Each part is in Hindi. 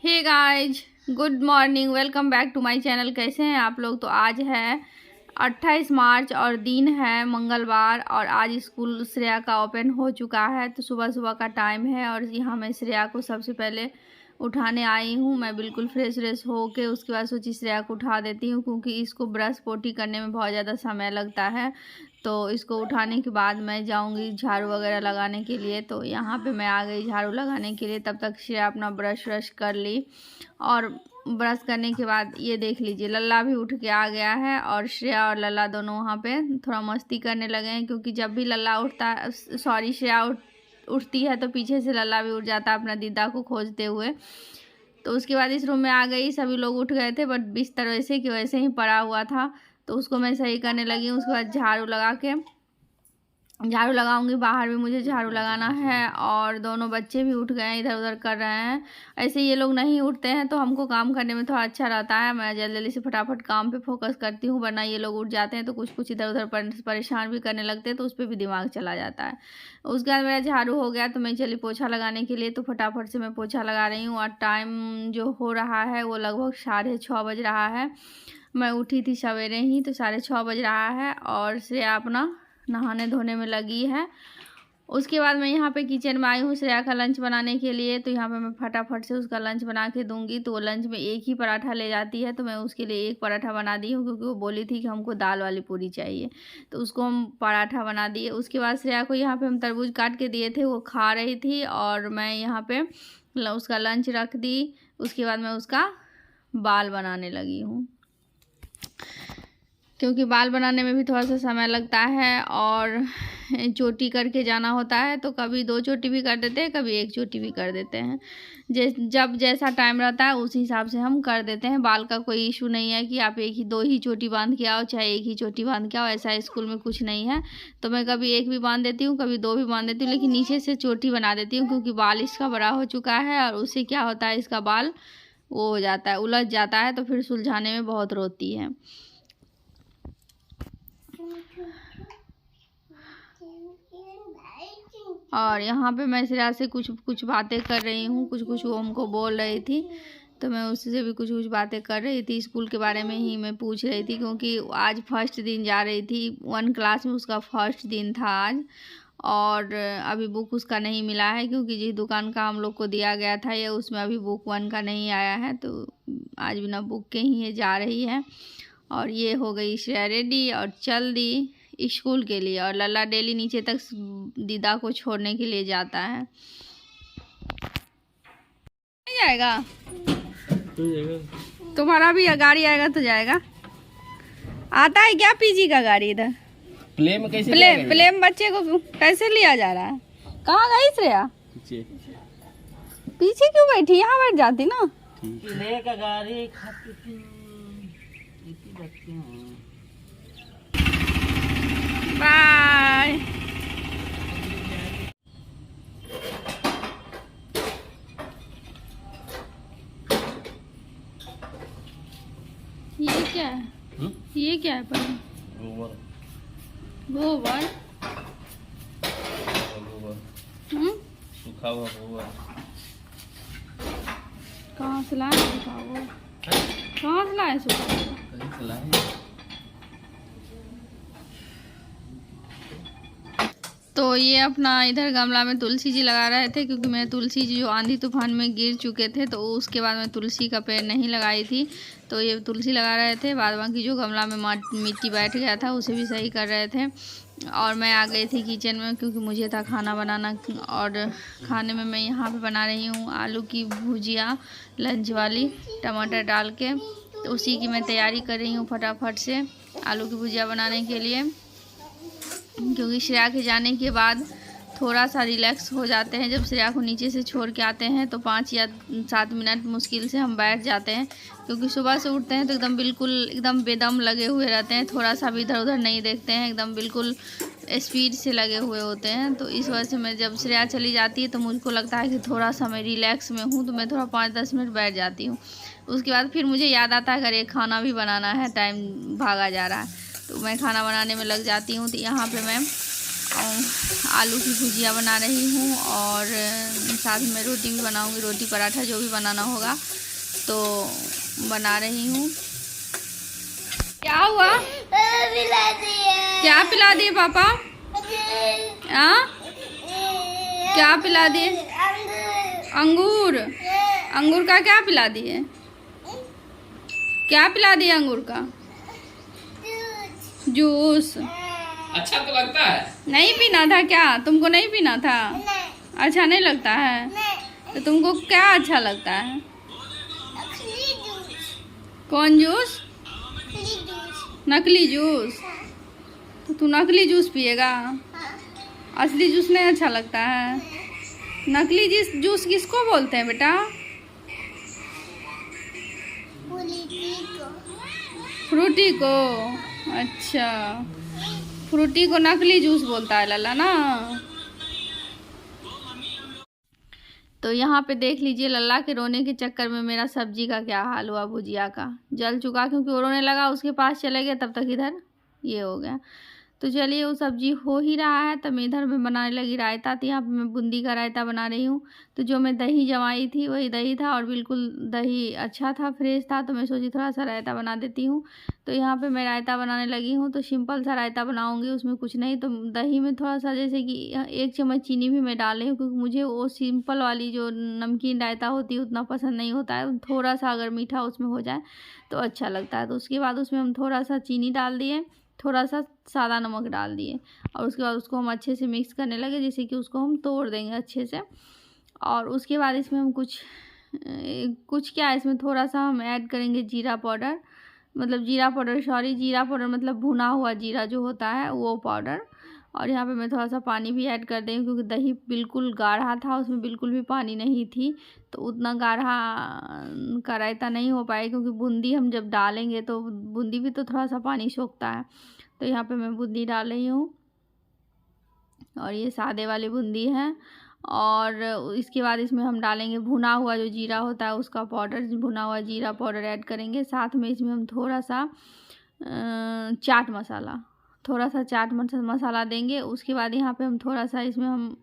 Hey guys, good morning, welcome back to my channel. कैसे हैं आप लोग। तो आज है 28 मार्च और दिन है मंगलवार और आज स्कूल श्रेया का ओपन हो चुका है। तो सुबह सुबह का टाइम है और यहाँ मैं श्रेया को सबसे पहले उठाने आई हूँ। मैं बिल्कुल फ्रेश हो के उसके बाद सोची श्रेया को उठा देती हूँ, क्योंकि इसको ब्रश पोटी करने में बहुत ज़्यादा समय लगता है। तो इसको उठाने के बाद मैं जाऊँगी झाड़ू वगैरह लगाने के लिए। तो यहाँ पे मैं आ गई झाड़ू लगाने के लिए। तब तक श्रेया अपना ब्रश व्रश कर ली और ब्रश करने के बाद ये देख लीजिए लल्ला भी उठ के आ गया है और श्रेया और लल्ला दोनों वहाँ पे थोड़ा मस्ती करने लगे हैं, क्योंकि जब भी लल्ला उठता श्रेया उठती है तो पीछे से लल्ला भी उठ जाता है अपना दीदा को खोजते हुए। तो उसके बाद इस रूम में आ गई, सभी लोग उठ गए थे बट बिस्तर वैसे कि वैसे ही पड़ा हुआ था। तो उसको मैं सही करने लगी। उसके बाद झाड़ू लगाऊंगी, बाहर भी मुझे झाड़ू लगाना है। और दोनों बच्चे भी उठ गए हैं, इधर उधर कर रहे हैं। ऐसे ये लोग नहीं उठते हैं तो हमको काम करने में थोड़ा अच्छा रहता है। मैं जल्दी जल्दी से फटाफट काम पे फोकस करती हूँ, वरना ये लोग उठ जाते हैं तो कुछ इधर उधर परेशान भी करने लगते हैं, तो उस पर भी दिमाग चला जाता है। उसके बाद मेरा झाड़ू हो गया तो मैं चली पोछा लगाने के लिए। तो फटाफट से मैं पोछा लगा रही हूँ और टाइम जो हो रहा है वो लगभग 6:30 बज रहा है। मैं उठी थी सवेरे ही, तो 6:30 बज रहा है और श्रेया अपना नहाने धोने में लगी है। उसके बाद मैं यहाँ पे किचन में आई हूँ श्रेया का लंच बनाने के लिए। तो यहाँ पे मैं फटाफट से उसका लंच बना के दूंगी। तो वो लंच में एक ही पराठा ले जाती है, तो मैं उसके लिए एक पराठा बना दी हूँ, क्योंकि वो बोली थी कि हमको दाल वाली पूरी चाहिए। तो उसको हम पराठा बना दिए। उसके बाद श्रेया को यहाँ पे हम तरबूज काट के दिए थे, वो खा रही थी और मैं यहाँ पे उसका लंच रख दी। उसके बाद मैं उसका बाल बनाने लगी हूँ, क्योंकि बाल बनाने में भी थोड़ा सा समय लगता है और चोटी करके जाना होता है। तो कभी 2 चोटी भी कर देते हैं, कभी 1 चोटी भी कर देते हैं। जब जैसा टाइम रहता है उस हिसाब से हम कर देते हैं। बाल का कोई इशू नहीं है कि आप 2 ही चोटी बांध के आओ, चाहे 1 ही चोटी बांध के आओ, ऐसा स्कूल में कुछ नहीं है। तो मैं कभी 1 भी बांध देती हूँ, कभी 2 भी बांध देती हूँ, लेकिन नीचे से चोटी बना देती हूँ, क्योंकि बाल इसका बड़ा हो चुका है और उससे क्या होता है, इसका बाल वो हो जाता है, उलझ जाता है, तो फिर सुलझाने में बहुत रोती है। और यहाँ पे मैं श्रेया से कुछ बातें कर रही हूँ, कुछ वो हमको बोल रही थी। तो मैं उससे भी कुछ बातें कर रही थी, स्कूल के बारे में ही मैं पूछ रही थी, क्योंकि आज फर्स्ट दिन जा रही थी। 1 क्लास में उसका फर्स्ट दिन था आज। और अभी बुक उसका नहीं मिला है, क्योंकि जिस दुकान का हम लोग को दिया गया था ये उसमें अभी बुक 1 का नहीं आया है। तो आज बिना बुक के ही ये जा रही है। और ये हो गई श्रेया रेडी और चल दी स्कूल के लिए। और लल्ला डेली नीचे तक दीदा को छोड़ने के लिए जाता है। नहीं जाएगा तुम्हारा भी गाड़ी आएगा तो जाएगा। आता है क्या पीजी का गाड़ी इधर? प्ले में कैसे प्ले में बच्चे को कैसे लिया जा रहा है? कहाँ गई श्रेया? पीछे क्यों बैठी? यहाँ बैठ जाती ना। प्ले का गाड़ी बाय। ये क्या है? ये क्या है? पर गोबर सूखा हुआ गोबर कहाँ से लाए? सूखा हुआ कहाँ से लाए? सूखा तो ये अपना इधर गमला में तुलसी जी लगा रहे थे, क्योंकि मेरे तुलसी जी जो आंधी तूफान में गिर चुके थे, तो उसके बाद मैं तुलसी का पेड़ नहीं लगाई थी। तो ये तुलसी लगा रहे थे, बाद बाकी जो गमला में मिट्टी बैठ गया था उसे भी सही कर रहे थे। और मैं आ गई थी किचन में, क्योंकि मुझे था खाना बनाना। और खाने में मैं यहाँ पे बना रही हूँ आलू की भुजिया लंच वाली, टमाटर डाल के। तो उसी की मैं तैयारी कर रही हूँ फटाफट से आलू की भुजिया बनाने के लिए, क्योंकि श्रेया के जाने के बाद थोड़ा सा रिलैक्स हो जाते हैं। जब श्रेया को नीचे से छोड़ के आते हैं तो 5 या 7 मिनट मुश्किल से हम बैठ जाते हैं, क्योंकि सुबह से उठते हैं तो एकदम बेदम लगे हुए रहते हैं, थोड़ा सा भी इधर उधर नहीं देखते हैं, एकदम बिल्कुल स्पीड से लगे हुए होते हैं। तो इस वजह से मैं जब श्रेया चली जाती है तो मुझको लगता है कि थोड़ा सा मैं रिलैक्स में हूँ, तो मैं थोड़ा 5-10 मिनट बैठ जाती हूँ। उसके बाद फिर मुझे याद आता है अगर एक खाना भी बनाना है, टाइम भागा जा रहा है, तो मैं खाना बनाने में लग जाती हूँ। तो यहाँ पे मैं आलू की भुजिया बना रही हूँ और साथ में रोटी भी बनाऊँगी, रोटी पराठा जो भी बनाना होगा तो बना रही हूँ। क्या हुआ? क्या पिला दिए पापा? क्या पिला दिए? अंगूर। अंगूर का क्या पिला दिए? क्या पिला दिए अंगूर का? जूस। अच्छा तो लगता है? नहीं पीना था क्या? तुमको नहीं पीना था? अच्छा नहीं लगता है? तो तुमको क्या अच्छा लगता है? कौन जूस? नकली जूस। तो तू नकली जूस पिएगा? असली जूस नहीं अच्छा लगता है? नकली जूस किसको बोलते हैं बेटा? फ्रूटी को। अच्छा, फ्रूटी को नकली जूस बोलता है लल्ला ना। तो यहाँ पे देख लीजिए लल्ला के रोने के चक्कर में मेरा सब्जी का क्या हाल हुआ। भुजिया का जल चुका क्योंकि वो रोने लगा, उसके पास चले गए, तब तक इधर ये हो गया। तो चलिए वो सब्जी हो ही रहा है तब मैं इधर में बनाने लगी रायता। तो यहाँ पे मैं बूंदी का रायता बना रही हूँ। तो जो मैं दही जमाई थी वही दही था और बिल्कुल दही अच्छा था, फ्रेश था, तो मैं सोची थोड़ा सा रायता बना देती हूँ। तो यहाँ पे मैं रायता बनाने लगी हूँ। तो सिंपल सा रायता बनाऊँगी, उसमें कुछ नहीं। तो दही में थोड़ा सा जैसे कि 1 चम्मच चीनी भी मैं डाल रही हूँ क्योंकि मुझे वो सिंपल वाली जो नमकीन रायता होती है उतना पसंद नहीं होता है। थोड़ा सा अगर मीठा उसमें हो जाए तो अच्छा लगता है। तो उसके बाद उसमें हम थोड़ा सा चीनी डाल दिए, थोड़ा सा सादा नमक डाल दिए और उसके बाद उसको हम अच्छे से मिक्स करने लगे, जैसे कि उसको हम तोड़ देंगे अच्छे से। और उसके बाद इसमें हम कुछ क्या, इसमें थोड़ा सा हम ऐड करेंगे जीरा पाउडर, मतलब जीरा पाउडर मतलब भुना हुआ जीरा जो होता है वो पाउडर। और यहाँ पे मैं थोड़ा सा पानी भी ऐड कर देंगे क्योंकि दही बिल्कुल गाढ़ा था, उसमें बिल्कुल भी पानी नहीं थी, तो उतना गाढ़ा का रायता नहीं हो पाएगा क्योंकि बूंदी हम जब डालेंगे तो बूंदी भी तो थोड़ा सा पानी सोखता है। तो यहाँ पे मैं बूंदी डाल रही हूँ और ये सादे वाली बूंदी है। और इसके बाद इसमें हम डालेंगे भुना हुआ जो जीरा होता है उसका पाउडर, भुना हुआ जीरा पाउडर ऐड करेंगे। साथ में इसमें हम थोड़ा सा चाट मसाला देंगे। उसके बाद यहाँ पे हम थोड़ा सा इसमें हम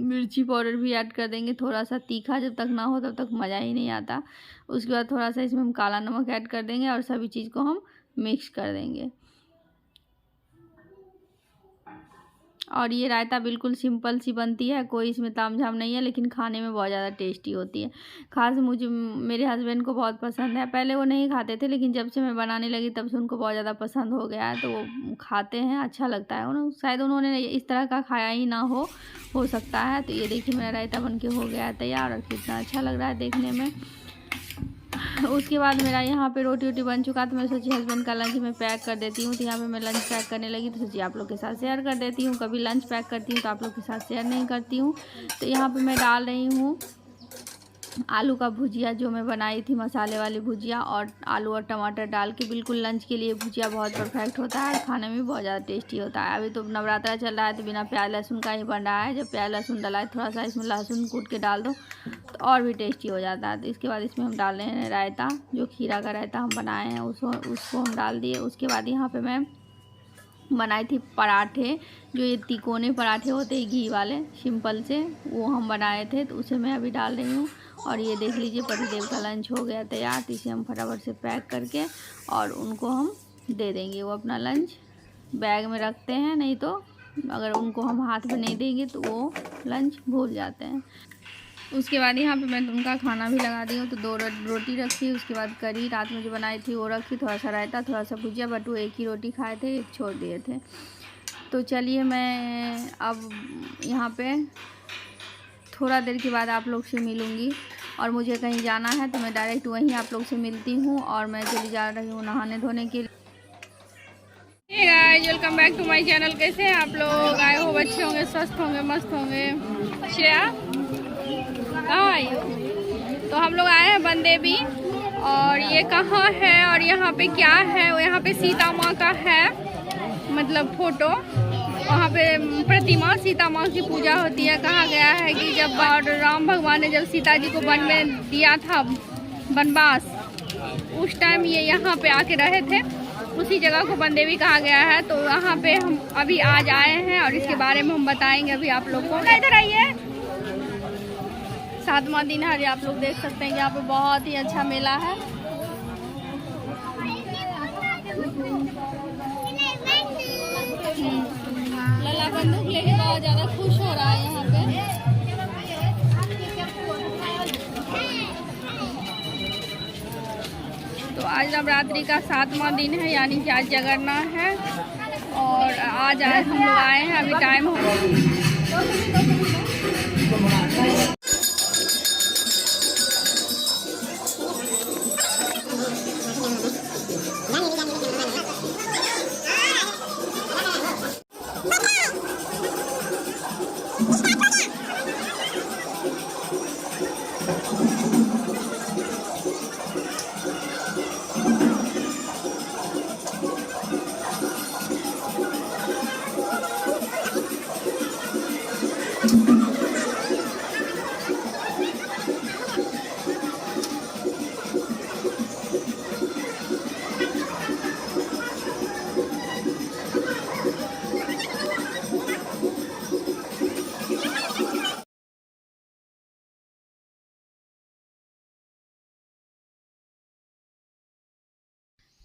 मिर्ची पाउडर भी ऐड कर देंगे, थोड़ा सा तीखा, जब तक ना हो तब तक मज़ा ही नहीं आता। उसके बाद थोड़ा सा इसमें हम काला नमक ऐड कर देंगे और सभी चीज़ को हम मिक्स कर देंगे। और ये रायता बिल्कुल सिंपल सी बनती है, कोई इसमें तामझाम नहीं है, लेकिन खाने में बहुत ज़्यादा टेस्टी होती है। खास मेरे हस्बैंड को बहुत पसंद है। पहले वो नहीं खाते थे लेकिन जब से मैं बनाने लगी तब से उनको बहुत ज़्यादा पसंद हो गया है, तो वो खाते हैं, अच्छा लगता है। शायद उन्होंने इस तरह का खाया ही ना हो सकता है। तो ये देखिए मेरा रायता बन के हो गया है तैयार और कितना अच्छा लग रहा है देखने में। उसके बाद मेरा यहाँ पे रोटी बन चुका, तो मैं सोची हस्बैंड का लंच मैं पैक कर देती हूँ। तो यहाँ पे मैं लंच पैक करने लगी, तो सोची आप लोग के साथ शेयर कर देती हूँ। कभी लंच पैक करती हूँ तो आप लोग के साथ शेयर नहीं करती हूँ। तो यहाँ पे मैं डाल रही हूँ आलू का भुजिया जो मैं बनाई थी, मसाले वाली भुजिया, और आलू और टमाटर डाल के बिल्कुल लंच के लिए भुजिया बहुत परफेक्ट होता है, खाने में बहुत ज़्यादा टेस्टी होता है। अभी तो नवरात्रा चल रहा है तो बिना प्याज लहसुन का ही बन रहा है। जब प्याज लहसुन डला है थोड़ा सा इसमें लहसुन कूट के डाल दो तो और भी टेस्टी हो जाता है। तो इसके बाद इसमें हम डाल रहे हैं रायता, जो खीरा का रायता हम बनाए हैं उसको हम डाल दिए। उसके बाद यहाँ पर मैं बनाई थी पराठे, जो ये तिकोने पराठे होते हैं घी वाले सिंपल से, वो हम बनाए थे, तो उसे मैं अभी डाल रही हूँ। और ये देख लीजिए पतिदेव का लंच हो गया तैयार। तो इसे हम फटाफट से पैक करके और उनको हम दे देंगे। वो अपना लंच बैग में रखते हैं, नहीं तो अगर उनको हम हाथ में नहीं देंगे तो वो लंच भूल जाते हैं। उसके बाद यहाँ पे मैं उनका खाना भी लगा दी हूँ। तो 2 रोटी रखी, उसके बाद करी रात में जो बनाई थी वो रखी, थोड़ा सा रायता, थोड़ा सा भुजिया, बट वो 1 ही रोटी खाए थे, 1 छोड़ दिए थे। तो चलिए मैं अब यहाँ पे थोड़ा देर के बाद आप लोग से मिलूँगी और मुझे कहीं जाना है तो मैं डायरेक्ट वहीं आप लोग से मिलती हूँ। और मैं चली जा रही हूँ नहाने धोने के लिए। Hey guys, welcome back to my channel. कैसे हैं आप लोग? आए हो अच्छे होंगे, स्वस्थ होंगे, मस्त होंगे। श्रेया कहाँ आई हो? तो हम लोग आए हैं बनदेवी, और ये कहाँ है और यहाँ पे क्या है? यहाँ पे सीता माँ का है, मतलब फोटो, वहाँ पे प्रतिमा सीता माँ की पूजा होती है। कहा गया है कि जब राम भगवान ने जब सीता जी को वन में दिया था वनवास, उस टाइम ये यहाँ पे आके रहे थे उसी जगह को बनदेवी कहा गया है। तो यहाँ पे हम अभी आज आए हैं और इसके बारे में हम बताएंगे अभी आप लोग को। इधर आइए, 7वां दिन है। आप लोग देख सकते हैं कि यहाँ पे बहुत ही अच्छा मेला है। लला बंदूक लेके बहुत ज्यादा खुश हो रहा है यहाँ पे। तो आज नवरात्रि का 7वां दिन है, यानी कि आज जगरना है। और आज हम लोग आए हैं, अभी टाइम हो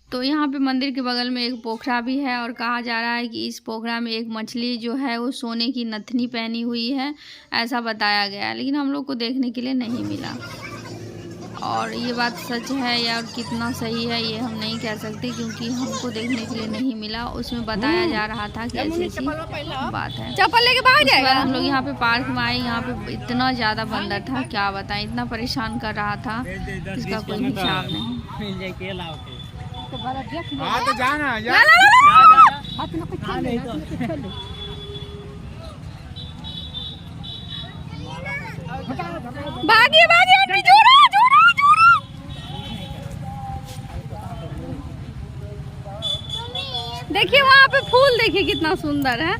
तो यहाँ पे मंदिर के बगल में एक पोखरा भी है और कहा जा रहा है कि इस पोखरा में एक मछली जो है वो सोने की नथनी पहनी हुई है, ऐसा बताया गया। लेकिन हम लोग को देखने के लिए नहीं मिला। और ये बात सच है या कितना सही है ये हम नहीं कह सकते, क्योंकि हमको देखने के लिए नहीं मिला। उसमें बताया जा रहा था कि ऐसी ऐसी बात है। चप्पल लेके भाग जाएगा। हम लोग यहाँ पे पार्क में आए, यहाँ पे इतना ज़्यादा बंदर था, क्या बताएं, इतना परेशान कर रहा था, इसका कोई हिसाब नहीं। हाँ तो जाना भागिए भागिए आंटी, जोड़ा जोड़ा जोड़ा। देखिए वहाँ पे फूल, देखिए कितना सुंदर है।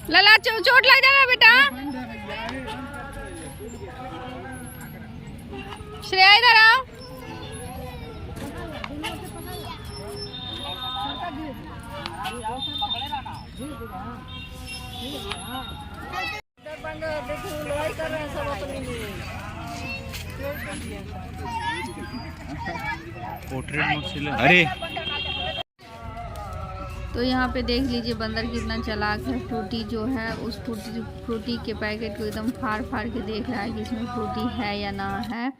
लला चोट लग जाएगा बेटा। श्रेया इधर आओ। अरे तो यहाँ पे देख लीजिए बंदर कितना चालाक है। फ्रूटी जो है उस फ्रूटी के पैकेट को एकदम फाड़ फाड़ के देख रहा है कि इसमें फ्रूटी है या ना है।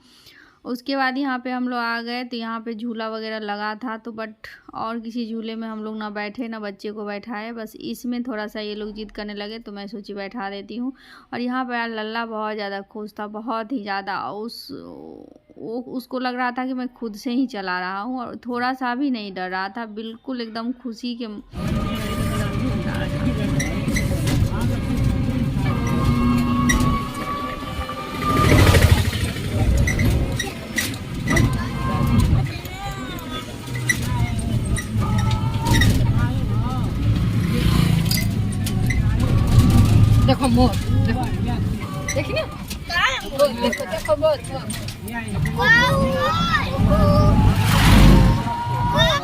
उसके बाद यहाँ पे हम लोग आ गए तो यहाँ पे झूला वगैरह लगा था, तो बट और किसी झूले में हम लोग ना बैठे ना बच्चे को बैठाए, बस इसमें थोड़ा सा ये लोग जिद करने लगे तो मैं सोची बैठा देती हूँ। और यहाँ पे यार लल्ला बहुत ज़्यादा खुश था, बहुत ही ज़्यादा। उसको लग रहा था कि मैं खुद से ही चला रहा हूँ और थोड़ा सा भी नहीं डर रहा था, बिल्कुल एकदम खुशी के देखो मोर, देखिए देखो देखो मोर।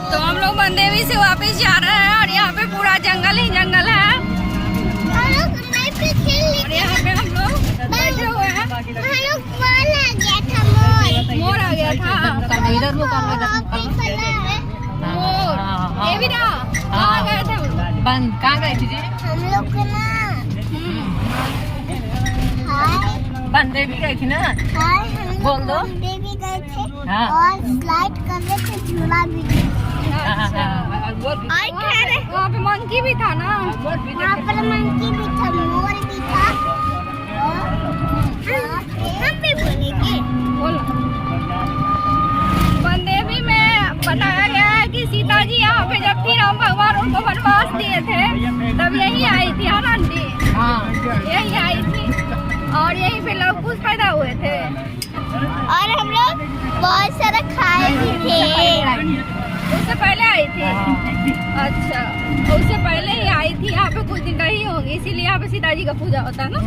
तो हम लोग बनदेवी से वापस जा रहे हैं और यहाँ पे पूरा जंगल ही जंगल है। और यहाँ पे हम लोग बैठे हुए हैं। मोर आ गया था इधर वो मोर, ये भी ना कहाँ गए थे हम लोग? बंद कहाँ गए थे जी? हम लोग ना बनदेवी गई थी ना। बोल दो। देवी गए थे हाँ। और स्लाइड कर रहे थे, झूला भी वहाँ पे मंकी भी था ना, वहाँ पर मंकी भी था, मोर भी था। हम भी बोलेंगे। बोलो। बनदेवी में बताया गया है कि सीता जी यहाँ पे जब थी राम भगवान उनको वनवास दिए थे तब यही आई थी, हाँ आंटी? यही आई थी और यहीं पे लोग कुछ पैदा हुए थे और हम लोग बहुत सारा खाए भी थे। उससे पहले आई थी? अच्छा, उससे पहले ही आई थी। यहाँ पे कुछ दिन रही होंगी इसीलिए यहाँ पे सीता जी का पूजा होता है ना,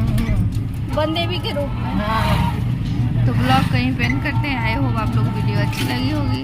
वन देवी के रूप में। हाँ। तो ब्लॉग कहीं पे एंड करते हैं। आई होप आप लोग वीडियो अच्छी लगी होगी।